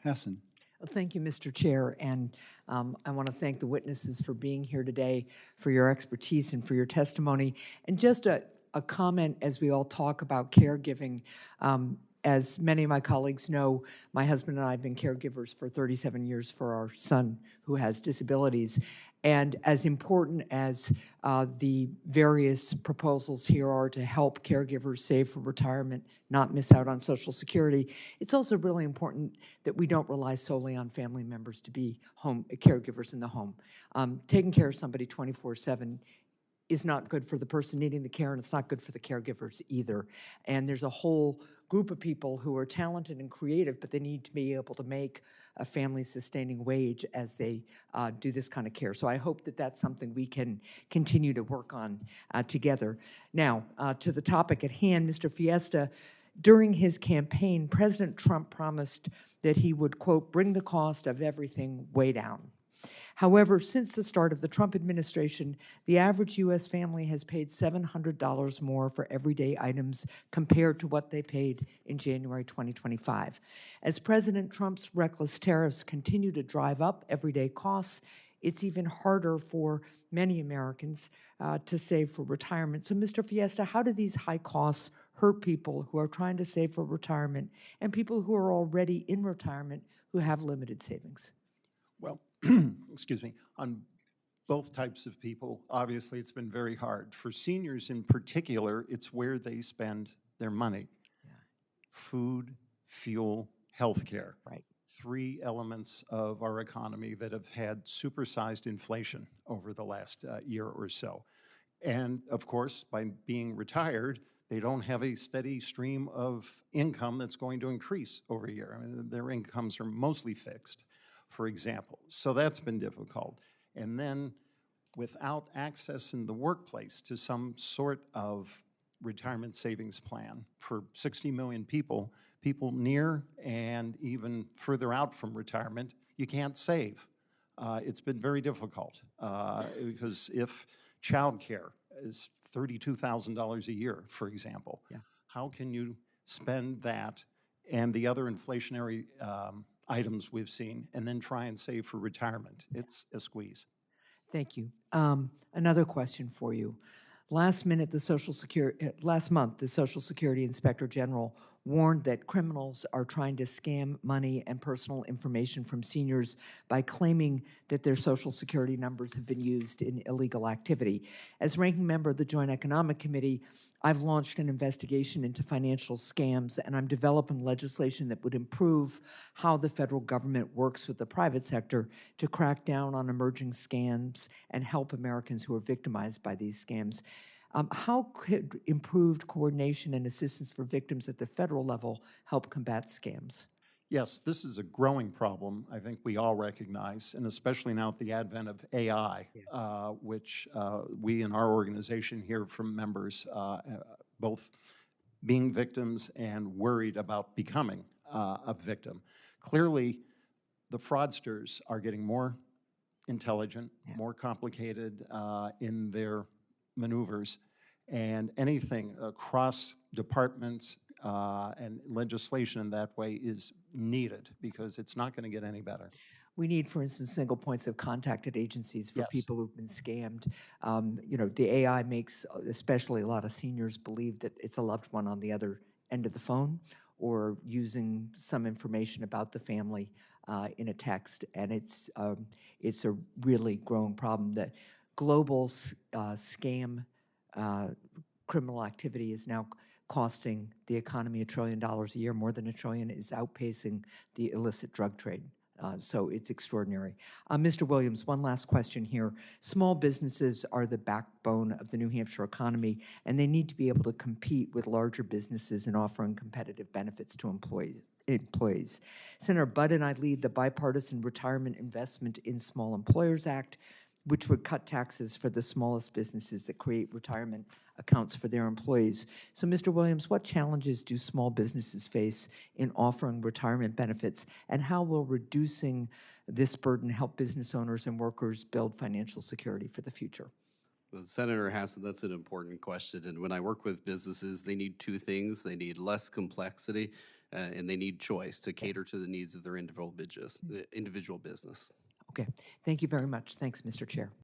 Hassan. Thank you, Mr. Chair, and I want to thank the witnesses for being here today, for your expertise and for your testimony. And just a comment as we all talk about caregiving. As many of my colleagues know, my husband and I have been caregivers for 37 years for our son who has disabilities. And as important as the various proposals here are to help caregivers save for retirement, not miss out on Social Security, it's also really important that we don't rely solely on family members to be home caregivers in the home. Taking care of somebody 24/7 is not good for the person needing the care, and it's not good for the caregivers either. And there's a whole group of people who are talented and creative, but they need to be able to make a family-sustaining wage as they do this kind of care. So I hope that that's something we can continue to work on together. Now, to the topic at hand, Mr. Fiesta, during his campaign, President Trump promised that he would, quote, bring the cost of everything way down. However, since the start of the Trump administration, the average U.S. family has paid $700 more for everyday items compared to what they paid in January 2025. As President Trump's reckless tariffs continue to drive up everyday costs, it's even harder for many Americans to save for retirement. So, Mr. Fiesta, how do these high costs hurt people who are trying to save for retirement and people who are already in retirement who have limited savings? Well, excuse me, on both types of people, obviously it's been very hard. For seniors in particular, it's where they spend their money. Yeah. Food, fuel, healthcare. Right. Three elements of our economy that have had supersized inflation over the last year or so. And of course, by being retired, they don't have a steady stream of income that's going to increase over a year. I mean, their incomes are mostly fixed, for example. So that's been difficult. And then without access in the workplace to some sort of retirement savings plan for 60 million people, people near and even further out from retirement, you can't save. It's been very difficult because if childcare is $32,000 a year, for example, Yeah. how can you spend that and the other inflationary items we've seen and then try and save for retirement? It's a squeeze. Thank you. Another question for you. Last month, the Social Security Inspector General warned that criminals are trying to scam money and personal information from seniors by claiming that their Social Security numbers have been used in illegal activity. As ranking member of the Joint Economic Committee, I've launched an investigation into financial scams, and I'm developing legislation that would improve how the federal government works with the private sector to crack down on emerging scams and help Americans who are victimized by these scams. How could improved coordination and assistance for victims at the federal level help combat scams? Yes, this is a growing problem, I think we all recognize, and especially now with the advent of AI, which we in our organization hear from members, both being victims and worried about becoming a victim. Clearly, the fraudsters are getting more intelligent, more complicated in their maneuvers, and anything across departments and legislation in that way is needed because it's not going to get any better. We need, for instance, single points of contact at agencies for Yes. people who've been scammed. The AI makes especially a lot of seniors believe that it's a loved one on the other end of the phone or using some information about the family in a text, and it's a really growing problem. The global scam criminal activity is now costing the economy $1 trillion a year. More than $1 trillion is outpacing the illicit drug trade. So it's extraordinary. Mr. Williams, one last question here. Small businesses are the backbone of the New Hampshire economy, and they need to be able to compete with larger businesses in offering competitive benefits to employees. Senator Budd and I lead the Bipartisan Retirement Investment in Small Employers Act, which would cut taxes for the smallest businesses that create retirement accounts for their employees. So, Mr. Williams, what challenges do small businesses face in offering retirement benefits, and how will reducing this burden help business owners and workers build financial security for the future? Well, Senator Hassan, that's an important question. And when I work with businesses, they need two things. They need less complexity and they need choice to cater to the needs of their individual business. Okay. Thank you very much. Thanks, Mr. Chair.